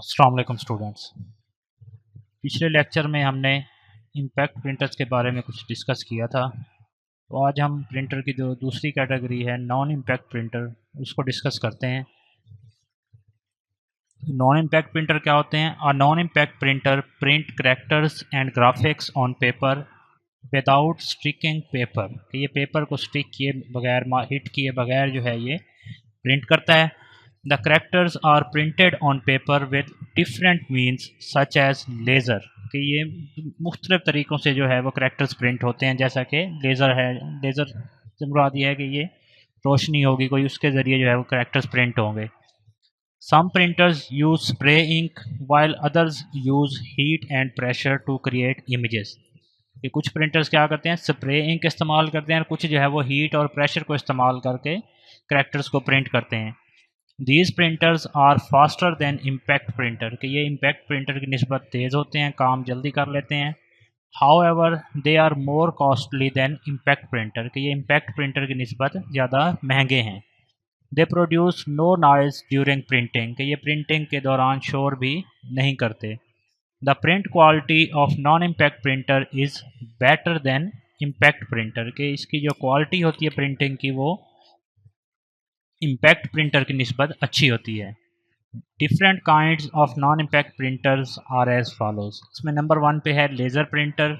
अस्सलाम वालेकुम स्टूडेंट्स। पिछले लेक्चर में हमने इम्पैक्ट प्रिंटर्स के बारे में कुछ डिस्कस किया था। तो आज हम प्रिंटर की जो दूसरी कैटेगरी है नॉन इम्पैक्ट प्रिंटर उसको डिस्कस करते हैं। नॉन इम्पैक्ट प्रिंटर क्या होते हैं? अ non impact printer print characters and graphics on paper without sticking paper. कि ये पेपर को स्टिक किए बगैर हिट किए बगैर जो है ये प्रिंट करता है। The characters are printed on paper with different means such as laser. कि ये मुख्तलिफ तरीक़ों से जो है वो करेक्टर्स प्रिंट होते हैं, जैसा कि लेज़र है। लेज़र से मुराद ये है कि ये रोशनी होगी कोई, उसके ज़रिए जो है वो करेक्टर्स प्रिंट होंगे। Some printers use spray ink while others use heat and pressure to create images. कि कुछ प्रिंटर्स क्या करते हैं, स्प्रे इंक इस्तेमाल करते हैं, और कुछ जो है वो हीट और प्रेशर को इस्तेमाल करके करेक्टर्स को प्रिंट करते हैं। These printers are faster than impact printer. कि ये इम्पैक्ट प्रिंटर की निस्बत तेज़ होते हैं, काम जल्दी कर लेते हैं। However they are more costly than impact printer. कि ये इम्पैक्ट प्रिंटर की निस्बत ज़्यादा महंगे हैं। They produce no noise during printing. कि ये प्रिंटिंग के दौरान शोर भी नहीं करते। The print quality of non impact printer is better than impact printer. के इसकी जो क्वालिटी होती है प्रिंटिंग की वो इम्पैक्ट प्रिंटर की निस्बत अच्छी होती है। Different kinds of non impact printers are as follows. इसमें नंबर 1 पे है लेज़र प्रिंटर।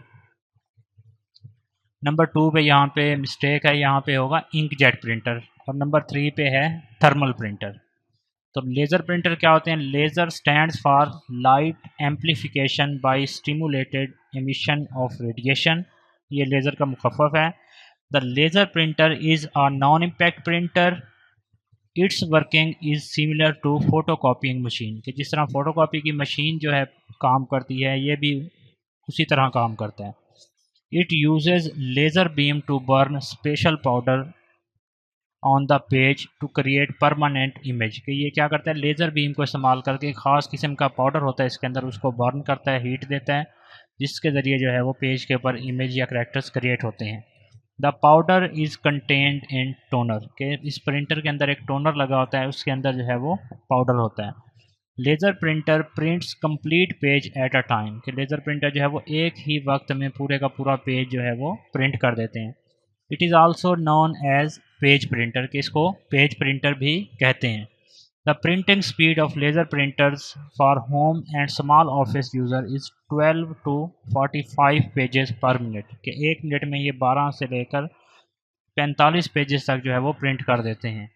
नंबर 2 पे यहाँ पे मिस्टेक है, यहाँ पे होगा इंकजेट प्रिंटर। और नंबर 3 पे है थर्मल प्रिंटर। तो लेज़र प्रिंटर क्या होते हैं? Laser stands for light amplification by stimulated emission of radiation. ये लेज़र का मुखफ़फ़ है। The laser printer is a non impact printer. Its working is similar to photo copying machine. कि जिस तरह फ़ोटो कॉपी की मशीन जो है काम करती है, ये भी उसी तरह काम करता है। It uses laser beam to burn special powder on the page to create permanent image. कि ये क्या करता है, लेज़र बीम को इस्तेमाल करके एक ख़ास किस्म का पाउडर होता है इसके अंदर, उसको बर्न करता है, हीट देता है, जिसके ज़रिए जो है वो पेज के ऊपर इमेज या करेक्टर्स क्रिएट होते हैं। The powder is contained in toner. के इस प्रिंटर के अंदर एक टोनर लगा होता है, उसके अंदर जो है वो पाउडर होता है। Laser printer prints complete page at a time. कि लेज़र प्रिंटर जो है वो एक ही वक्त में पूरे का पूरा पेज जो है वो प्रिंट कर देते हैं। It is also known as page printer. कि इसको पेज प्रिंटर भी कहते हैं। The printing speed of laser printers for home and small office user is 12 to 45 pages per minute. कि एक मिनट में ये 12 से लेकर 45 पेजेस तक जो है वो प्रिंट कर देते हैं।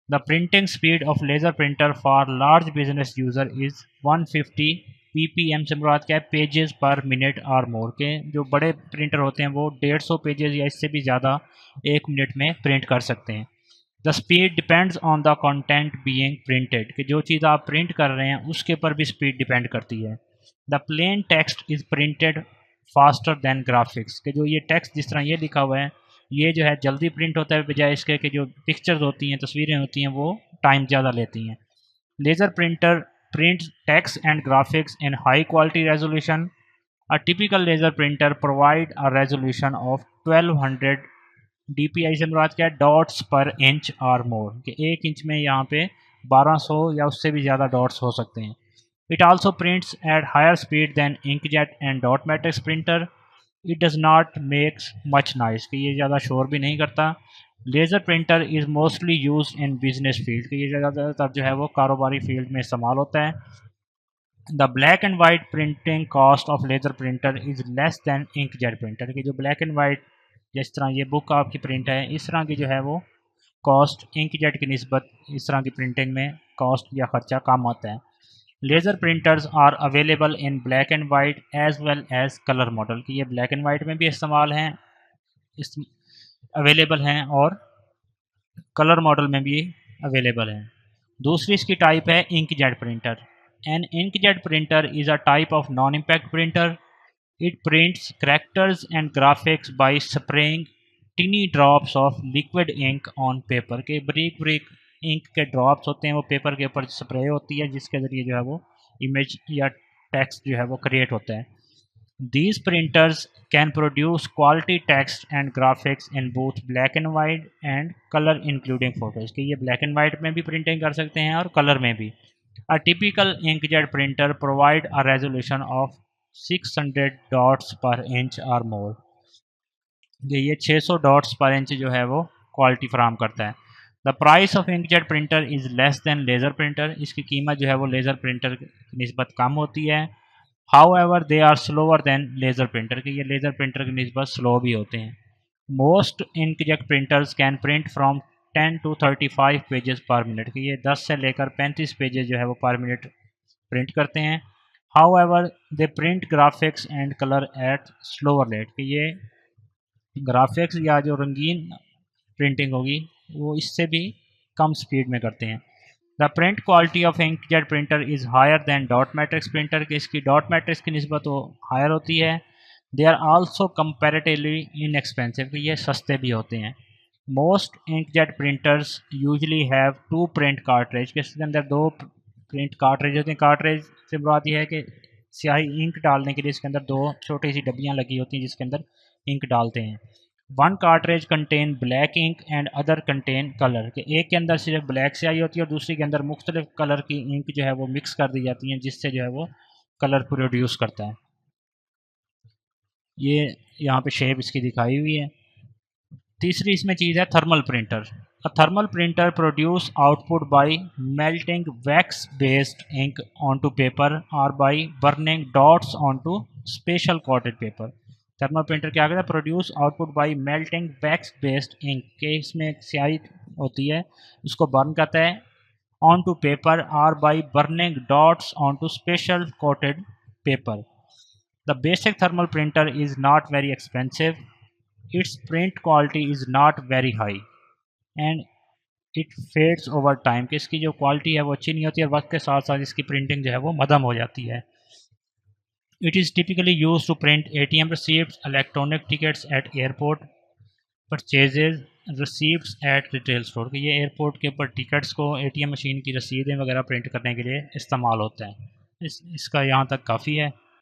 The printing speed of laser printer for large business user is 150 ppm। से मुराद क्या है, पेजेस पर मिनट और मोर। के जो बड़े प्रिंटर होते हैं वो 150 पेजेस या इससे भी ज़्यादा एक मिनट में प्रिंट कर सकते हैं। The speed depends on the content being printed. कि जो चीज़ आप प्रिंट कर रहे हैं उसके ऊपर भी स्पीड डिपेंड करती है। The plain text is printed faster than graphics. कि जो ये टेक्स्ट जिस तरह ये लिखा हुआ है, ये जो है जल्दी प्रिंट होता है, बजाय इसके कि जो पिक्चर्स होती हैं, तस्वीरें होती हैं, वो टाइम ज़्यादा लेती हैं। Laser printer prints text and graphics in high quality resolution. A typical laser printer provide a resolution of 1200 DPI। से मुराद क्या है, डॉट्स पर इंच और मोर। कि एक इंच में यहाँ पे 1200 या उससे भी ज़्यादा डॉट्स हो सकते हैं। It also prints at higher speed than inkjet and dot matrix printer. It does not makes much noise. कि ये ज़्यादा शोर भी नहीं करता। Laser printer is mostly use in business field. कि ये ज़्यादातर जो है वो कारोबारी फील्ड में इस्तेमाल होता है। The black and white printing cost of laser printer is less than inkjet printer. की जो ब्लैक एंड वाइट, जिस तरह ये बुक आपकी प्रिंट है, इस तरह की जो है वो कॉस्ट इंकजेट की निस्बत इस तरह की प्रिंटिंग में कॉस्ट या ख़र्चा कम होता है। Laser printers are available in black and white as well as colour model. की ये ब्लैक एंड वाइट में भी इस्तेमाल हैं, इस अवेलेबल हैं, और कलर मॉडल में भी अवेलेबल हैं। दूसरी इसकी टाइप है inkjet printer. An inkjet printer is a type of non impact printer. It prints characters and graphics by spraying tiny drops of liquid ink on paper. के ब्रीक ब्रीक इंक के ड्रॉप्स होते हैं, वो पेपर के ऊपर स्प्रे होती है, जिसके ज़रिए जो है वो इमेज या टेक्स्ट जो है वो क्रिएट होता है। These printers can produce quality text and graphics in both black and white and color including photos। कि ये black and white में भी प्रिंटिंग कर सकते हैं और कलर में भी। A typical inkjet printer provide a resolution of 600 dots per inch or more. ये 600 डॉट्स पर इंच जो है वो क्वालिटी फराम करता है। The price of inkjet printer is less than laser printer, इसकी कीमत जो है वो लेज़र प्रिंटर की निस्बत कम होती है। However they are slower than laser printer, के ये लेज़र प्रिंटर की निस्बत स्लो भी होते हैं। Most inkjet printers can print from 10 to 35 pages per minute, कि ये 10 से लेकर 35 पेजेस जो है वो पर मिनट प्रिंट करते हैं। However they print graphics and colour at slower rate, कि ये ग्राफिक्स या जो रंगीन प्रिंटिंग होगी वो इससे भी कम स्पीड में करते हैं। The print quality of inkjet printer is higher than dot matrix printer, की इसकी डॉट मैट्रिक्स की निस्बत वो हायर होती है। They are also comparatively inexpensive, ये सस्ते भी होते हैं। Most inkjet printers usually have 2 print cartridge, के इसके अंदर 2 प्रिंट कार्ट्रेज होते हैं। कार्ट्रेज से मुराद ये है कि स्याही इंक डालने के लिए इसके अंदर 2 छोटी सी डब्बियाँ लगी होती हैं जिसके अंदर इंक डालते हैं। One cartridge contain black ink and other contain colour, के एक के अंदर सिर्फ ब्लैक स्याही होती है और दूसरी के अंदर मुख्तलिफ कलर की इंक जो है वो मिक्स कर दी जाती है जिससे जो है वो कलर प्रोड्यूस करता है। ये यहाँ पे शेप इसकी दिखाई हुई है। तीसरी इसमें चीज़ है thermal printer. A thermal printer produce output by melting wax based ink onto paper और by burning dots onto special coated paper. Thermal printer क्या करता है, produce output by melting wax based ink, के इसमें एक स्याही होती है उसको बर्न करता है ऑन टू पेपर और by burning dots on to special coated paper. The basic thermal printer is not very expensive, its print quality is not very high and it fades over time, कि इसकी जो quality है वो अच्छी नहीं होती और वक्त के साथ साथ इसकी प्रिंटिंग जो है वो मदम हो जाती है। It is typically used to print ATM receipts, electronic tickets at airport, purchases, receipts at retail store, कि ये एयरपोर्ट के ऊपर टिकट्स को ATM मशीन की रसीदें वगैरह प्रिंट करने के लिए इस्तेमाल होता है। इसका यहाँ तक काफ़ी है।